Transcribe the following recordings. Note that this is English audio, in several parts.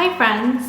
Hi friends!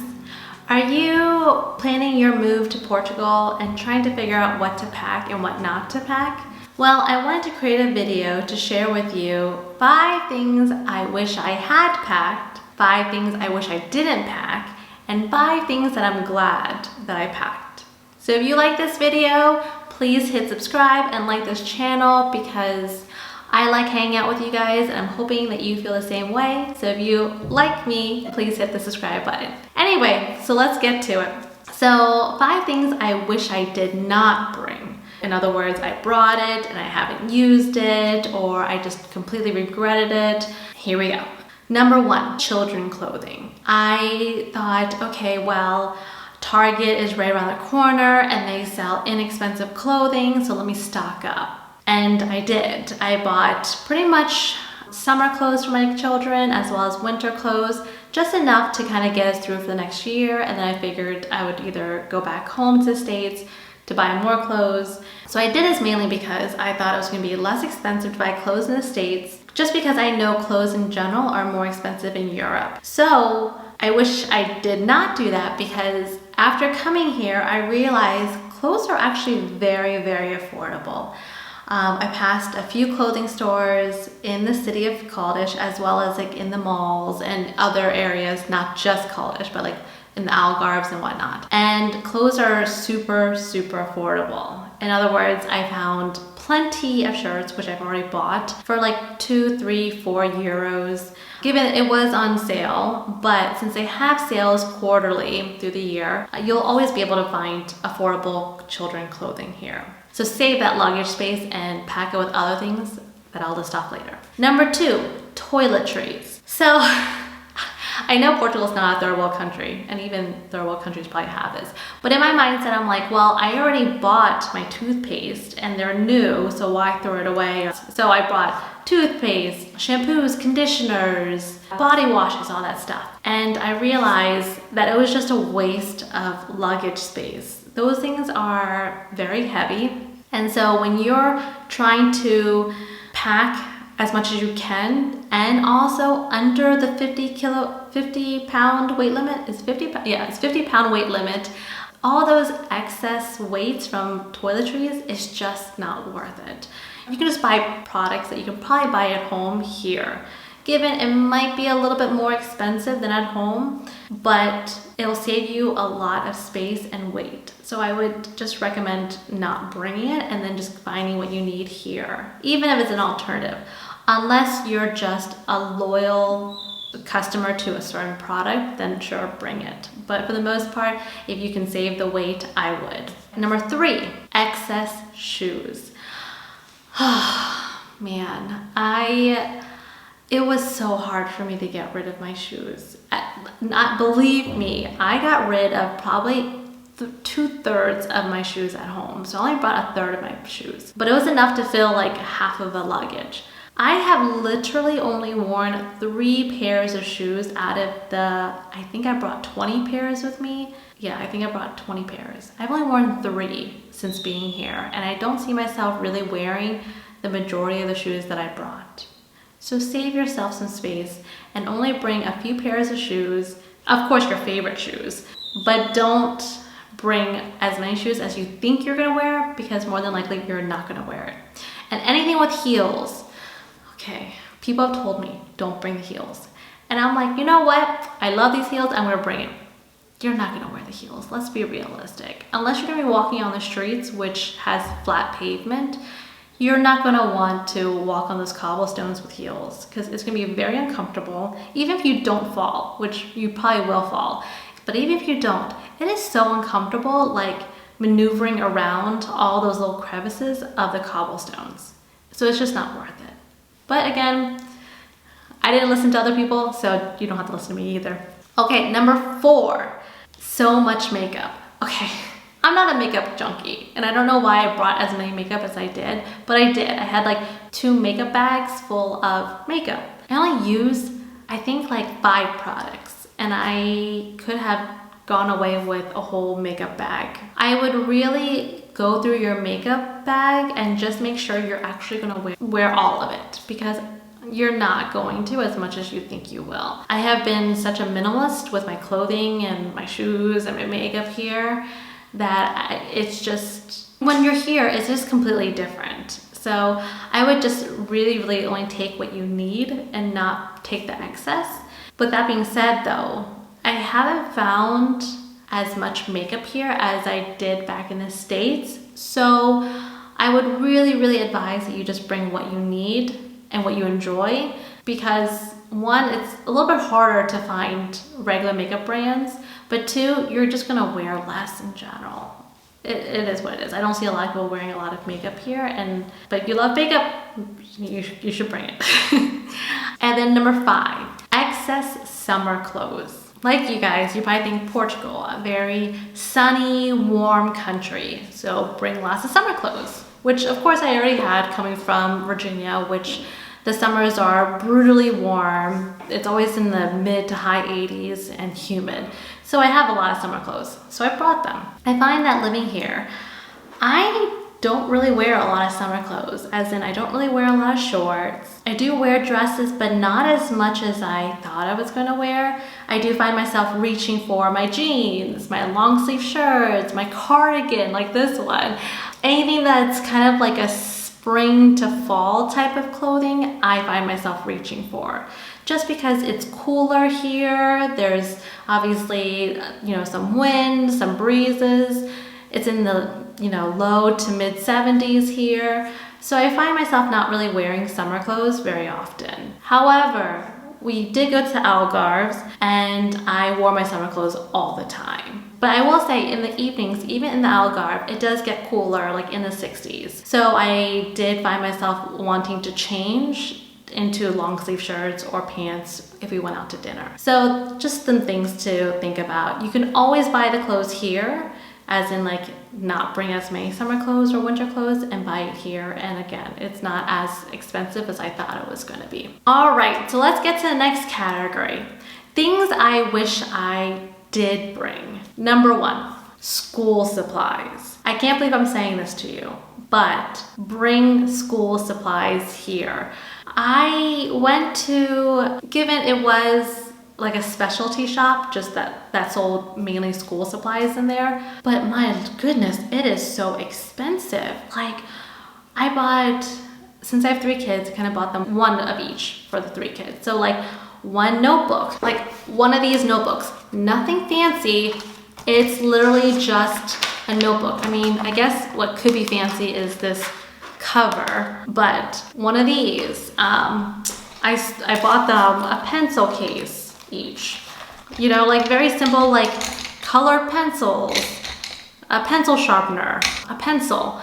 Are you planning your move to Portugal and trying to figure out what to pack and what not to pack? Well, I wanted to create a video to share with you 5 things I wish I had packed, 5 things I wish I didn't pack, and 5 things that I'm glad that I packed. So if you like this video, please hit subscribe and like this channel because I like hanging out with you guys and I'm hoping that you feel the same way. So if you like me, please hit the subscribe button. Anyway, so let's get to it. So 5 things I wish I did not bring. In other words, I brought it and I haven't used it, or I just completely regretted it. Here we go. Number 1, children clothing. I thought, okay, well, Target is right around the corner and they sell inexpensive clothing, so let me stock up. And I did. I bought pretty much summer clothes for my children as well as winter clothes, just enough to kind of get us through for the next year. And then I figured I would either go back home to the States to buy more clothes. So I did this mainly because I thought it was going to be less expensive to buy clothes in the States, just because I know clothes in general are more expensive in Europe. So I wish I did not do that because after coming here, I realized clothes are actually very, very affordable. I passed a few clothing stores in the city of Caldish as well as like in the malls and other areas, not just Caldish, but like in the Algarves and whatnot. And clothes are super, super affordable. In other words, I found plenty of shirts, which I've already bought, for like 2, 3, 4 euros. Given it was on sale, but since they have sales quarterly through the year, you'll always be able to find affordable children clothing here. So save that luggage space and pack it with other things that I'll list off later. Number 2, toiletries. So I know Portugal's not a third world country, and even third world countries probably have this. But in my mindset, I'm like, well, I already bought my toothpaste and they're new, so why throw it away? So I bought toothpaste, shampoos, conditioners, body washes, all that stuff. And I realized that it was just a waste of luggage space. Those things are very heavy. And so when you're trying to pack as much as you can and also under the 50 pound weight limit, is 50 pound? Yeah, it's 50 pound weight limit. All those excess weights from toiletries is just not worth it. You can just buy products that you can probably buy at home here. Given it might be a little bit more expensive than at home, but it'll save you a lot of space and weight. So I would just recommend not bringing it and then just finding what you need here, even if it's an alternative. Unless you're just a loyal customer to a certain product, then sure, bring it. But for the most part, if you can save the weight, I would. Number 3, excess shoes. Man, it was so hard for me to get rid of my shoes. Believe me, I got rid of probably 2/3 of my shoes at home. So I only brought 1/3 of my shoes, but it was enough to fill like half of a luggage. I have literally only worn 3 pairs of shoes out of I think I brought 20 pairs with me. Yeah, I think I brought 20 pairs. I've only worn 3 since being here, and I don't see myself really wearing the majority of the shoes that I brought. So save yourself some space and only bring a few pairs of shoes, of course your favorite shoes, but don't bring as many shoes as you think you're gonna wear because more than likely you're not gonna wear it. And anything with heels, okay, people have told me don't bring the heels. And I'm like, you know what? I love these heels, I'm gonna bring it. You're not gonna wear the heels, let's be realistic. Unless you're gonna be walking on the streets, which has flat pavement, you're not gonna want to walk on those cobblestones with heels because it's gonna be very uncomfortable, even if you don't fall, which you probably will fall. But even if you don't, it is so uncomfortable, like maneuvering around all those little crevices of the cobblestones. So it's just not worth it. But again, I didn't listen to other people, so you don't have to listen to me either. Okay, number 4, so much makeup. Okay. I'm not a makeup junkie, and I don't know why I brought as many makeup as I did, but I did. I had like 2 makeup bags full of makeup. I only used, I think, like 5 products, and I could have gone away with a whole makeup bag. I would really go through your makeup bag and just make sure you're actually gonna wear all of it, because you're not going to as much as you think you will. I have been such a minimalist with my clothing and my shoes and my makeup here that it's just, when you're here, it's just completely different. So I would just really only take what you need and not take the excess. With that being said though, I haven't found as much makeup here as I did back in the States. So I would really advise that you just bring what you need and what you enjoy, because one, it's a little bit harder to find regular makeup brands, but two, you're just gonna wear less in general. It is what it is. I don't see a lot of people wearing a lot of makeup here, but if you love makeup, you should bring it. And then number 5, excess summer clothes. Like you guys, you probably think Portugal, a very sunny, warm country. So bring lots of summer clothes, which of course I already had coming from Virginia, which the summers are brutally warm. It's always in the mid to high 80s and humid. So I have a lot of summer clothes, so I brought them. I find that living here, I don't really wear a lot of summer clothes, as in I don't really wear a lot of shorts. I do wear dresses, but not as much as I thought I was gonna wear. I do find myself reaching for my jeans, my long sleeve shirts, my cardigan, like this one. Anything that's kind of like a spring to fall type of clothing, I find myself reaching for. Just because it's cooler here, there's obviously, some wind, some breezes. It's in the, low to mid 70s here. So I find myself not really wearing summer clothes very often. However, we did go to Algarve and I wore my summer clothes all the time. But I will say in the evenings, even in the Algarve, it does get cooler, like in the 60s. So I did find myself wanting to change into long sleeve shirts or pants if we went out to dinner. So just some things to think about. You can always buy the clothes here, as in like not bring as many summer clothes or winter clothes and buy it here. And again, it's not as expensive as I thought it was gonna be. All right, so let's get to the next category. Things I wish I did bring. Number 1, school supplies. I can't believe I'm saying this to you, but bring school supplies here. I went to, given it was like a specialty shop, just that sold mainly school supplies in there, but my goodness, it is so expensive. Like I bought, since I have 3 kids, kind of bought them one of each for the 3 kids. So like one notebook, like one of these notebooks, nothing fancy. It's literally just a notebook. I mean, I guess what could be fancy is this cover, but one of these, I bought them a pencil case each. Like very simple, like colored pencils, a pencil sharpener, a pencil.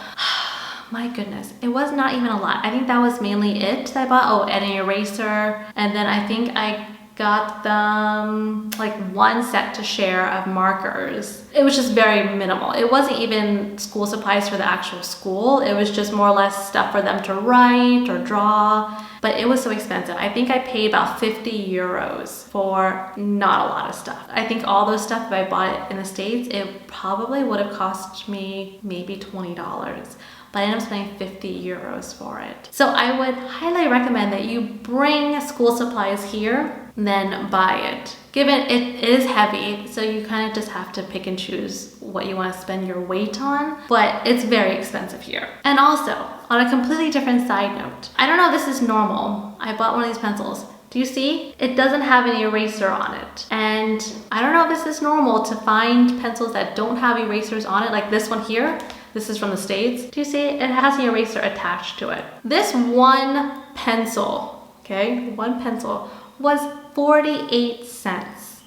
My goodness, it was not even a lot. I think that was mainly it that I bought. Oh, and an eraser. And then I think I got them like 1 set to share of markers. It was just very minimal. It wasn't even school supplies for the actual school. It was just more or less stuff for them to write or draw. But it was so expensive. I think I paid about 50 euros for not a lot of stuff. I think all those stuff, if I bought it in the States, it probably would have cost me maybe $20. But I ended up spending 50 euros for it. So I would highly recommend that you bring school supplies here, then buy it. Given it is heavy, so you kind of just have to pick and choose what you want to spend your weight on, but it's very expensive here. And also, on a completely different side note, I don't know if this is normal. I bought one of these pencils. Do you see? It doesn't have an eraser on it. And I don't know if this is normal to find pencils that don't have erasers on it, like this one here. This is from the States. Do you see? It has an eraser attached to it. This one pencil, okay, one pencil was 48 cents.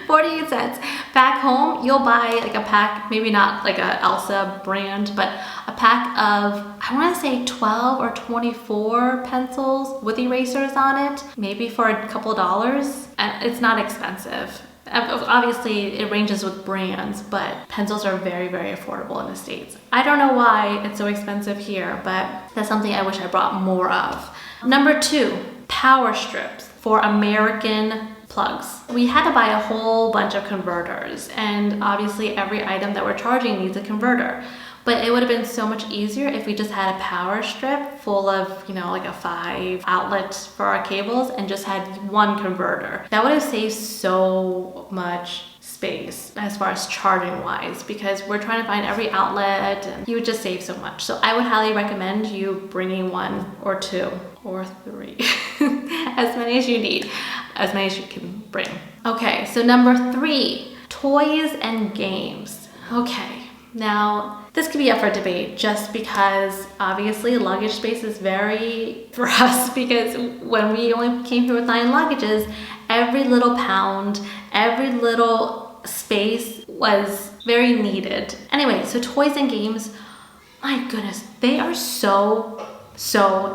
48 cents. Back home, you'll buy like a pack, maybe not like a Elsa brand, but a pack of, I want to say 12 or 24 pencils with erasers on it, maybe for a couple dollars. And it's not expensive. Obviously, it ranges with brands, but pencils are very affordable in the States. I don't know why it's so expensive here, but that's something I wish I brought more of. Number 2, power strips for American plugs. We had to buy a whole bunch of converters, and obviously every item that we're charging needs a converter. But it would have been so much easier if we just had a power strip full of, like a 5 outlets for our cables and just had one converter. That would have saved so much space as far as charging wise, because we're trying to find every outlet and you would just save so much. So I would highly recommend you bringing 1 or 2 or 3, as many as you need, as many as you can bring. Okay, so number 3, toys and games. Okay, now this could be up for debate just because obviously luggage space is very for us, because when we only came here with 9 luggages, every little pound, every little space was very needed. Anyway, so toys and games, my goodness, they are so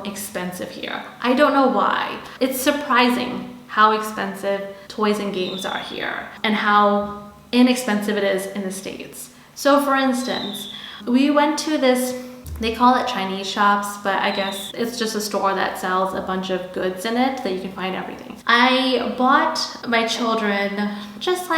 expensive here. I don't know why. It's surprising how expensive toys and games are here and how inexpensive it is in the States. So for instance, we went to this, they call it Chinese shops, but I guess it's just a store that sells a bunch of goods in it that you can find everything. I bought my children just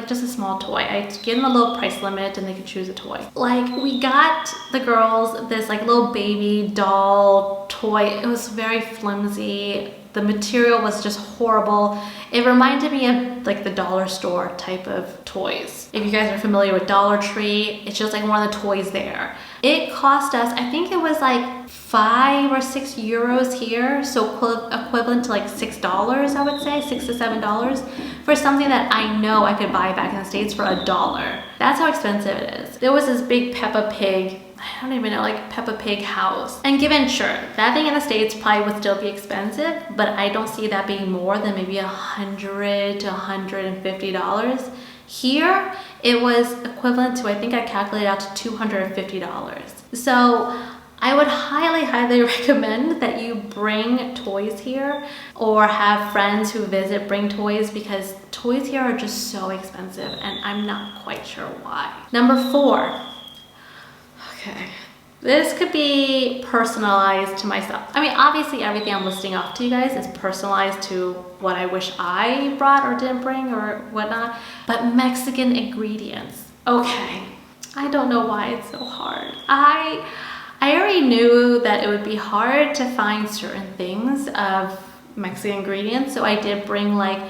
just a small toy. I gave them a little price limit and they could choose a toy. We got the girls this little baby doll toy. It was very flimsy. The material was just horrible. It reminded me of the dollar store type of toys. If you guys are familiar with Dollar Tree, it's just one of the toys there. It cost us, I think it was 5 or 6 euros here, so equivalent to $6, I would say, $6 to $7, for something that I know I could buy back in the States for $1. That's how expensive it is. There was this big Peppa Pig, I don't even know, Peppa Pig house. And given, sure, that thing in the States probably would still be expensive, but I don't see that being more than maybe $100 to $150. Here, it was equivalent to, I think I calculated out to $250. So I would highly recommend that you bring toys here or have friends who visit bring toys, because toys here are just so expensive and I'm not quite sure why. Number 4. Okay, this could be personalized to myself. I mean, obviously everything I'm listing off to you guys is personalized to what I wish I brought or didn't bring or whatnot, but Mexican ingredients. Okay, I don't know why it's so hard. I already knew that it would be hard to find certain things of Mexican ingredients, so I did bring my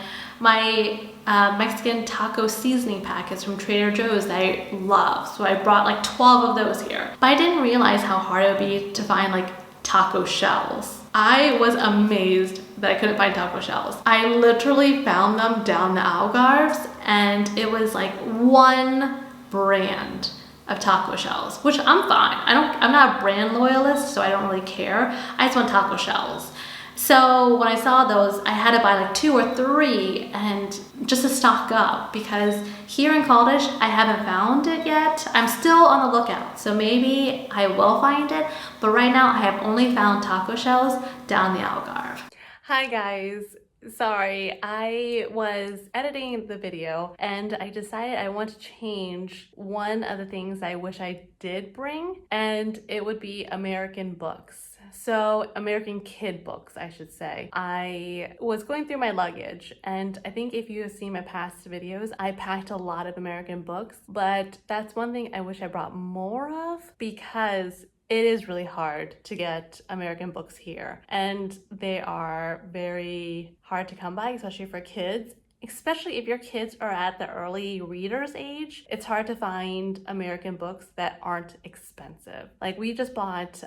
Mexican taco seasoning packets from Trader Joe's that I love. So I brought 12 of those here. But I didn't realize how hard it would be to find taco shells. I was amazed that I couldn't find taco shells. I literally found them down the Algarves, and it was one brand of taco shells, which I'm fine. I'm not a brand loyalist, so I don't really care. I just want taco shells. So when I saw those, I had to buy 2 or 3 and just to stock up, because here in Caldish, I haven't found it yet. I'm still on the lookout, so maybe I will find it. But right now, I have only found taco shells down the Algarve. Hi guys. Sorry, I was editing the video and I decided I want to change one of the things I wish I did bring, and it would be American books. So American kid books, I should say. I was going through my luggage, and I think if you have seen my past videos, I packed a lot of American books, but that's one thing I wish I brought more of, because it is really hard to get American books here, and they are very hard to come by, especially for kids. Especially if your kids are at the early readers age, it's hard to find American books that aren't expensive. We just bought,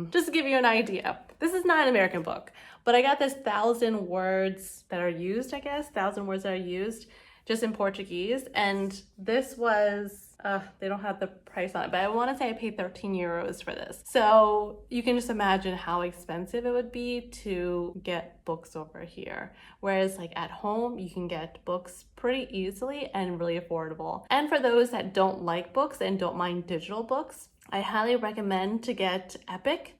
just to give you an idea, this is not an American book, but I got this 1,000 words that are used, I guess, 1,000 words that are used just in Portuguese. And this was, they don't have the price on it, but I want to say I paid 13 euros for this. So you can just imagine how expensive it would be to get books over here. Whereas at home, you can get books pretty easily and really affordable. And for those that don't like books and don't mind digital books, I highly recommend to get Epic.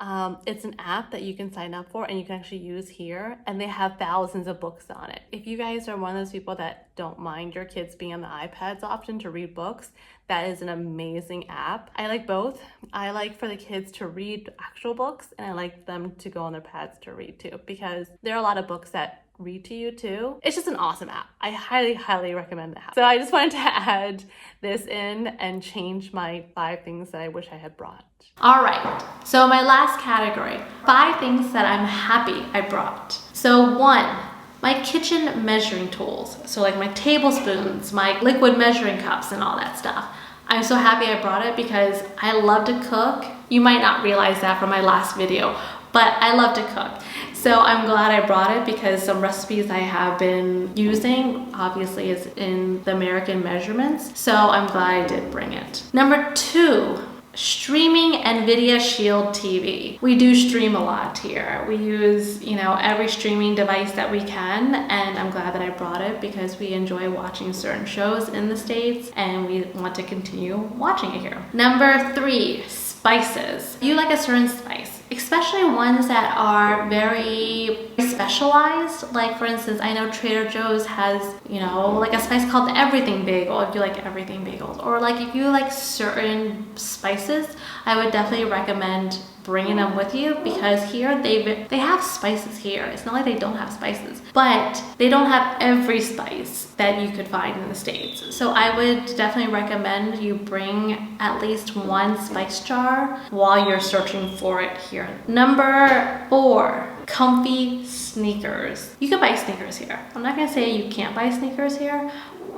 It's an app that you can sign up for and you can actually use here, and they have thousands of books on it. If you guys are one of those people that don't mind your kids being on the iPads often to read books, that is an amazing app. I like both. I like for the kids to read actual books, and I like them to go on their pads to read too, because there are a lot of books that read to you too. It's just an awesome app. I highly recommend the app. So I just wanted to add this in and change my 5 things that I wish I had brought. All right, so my last category, 5 things that I'm happy I brought. So 1, my kitchen measuring tools. So like my tablespoons, my liquid measuring cups and all that stuff. I'm so happy I brought it because I love to cook. You might not realize that from my last video, but I love to cook. So I'm glad I brought it because some recipes I have been using obviously is in the American measurements. So I'm glad I did bring it. Number 2, streaming NVIDIA Shield TV. We do stream a lot here. We use, every streaming device that we can, and I'm glad that I brought it because we enjoy watching certain shows in the States and we want to continue watching it here. Number 3, spices. You like a certain spice, especially ones that are very specialized. Like for instance, I know Trader Joe's has, like a spice called the everything bagel if you like everything bagels. Or like if you like certain spices, I would definitely recommend bringing them with you because here they have spices here. It's not like they don't have spices, but they don't have every spice that you could find in the States. So I would definitely recommend you bring at least 1 spice jar while you're searching for it here. Number 4, comfy sneakers. You can buy sneakers here. I'm not gonna say you can't buy sneakers here,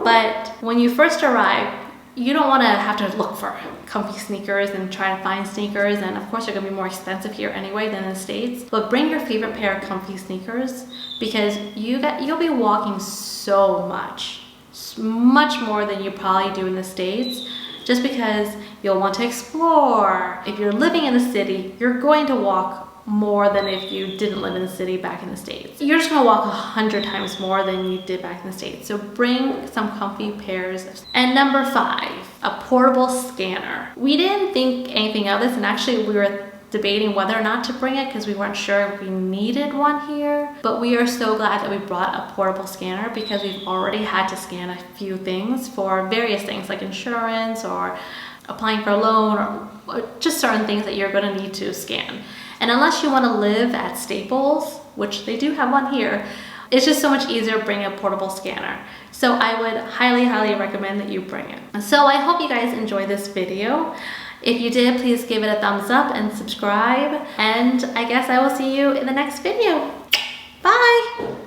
but when you first arrive, you don't want to have to look for comfy sneakers and try to find sneakers, and of course they're going to be more expensive here anyway than in the States. But bring your favorite pair of comfy sneakers because you'll be walking so much more than you probably do in the States, just because you'll want to explore. If you're living in the city, you're going to walk more than if you didn't live in the city back in the States. You're just gonna walk 100 times more than you did back in the States. So bring some comfy pairs. And number 5, a portable scanner. We didn't think anything of this, and actually we were debating whether or not to bring it because we weren't sure if we needed one here. But we are so glad that we brought a portable scanner because we've already had to scan a few things for various things like insurance or applying for a loan or just certain things that you're gonna need to scan. And unless you want to live at Staples, which they do have one here, it's just so much easier to bring a portable scanner. So I would highly recommend that you bring it. So I hope you guys enjoyed this video. If you did, please give it a thumbs up and subscribe. And I guess I will see you in the next video. Bye!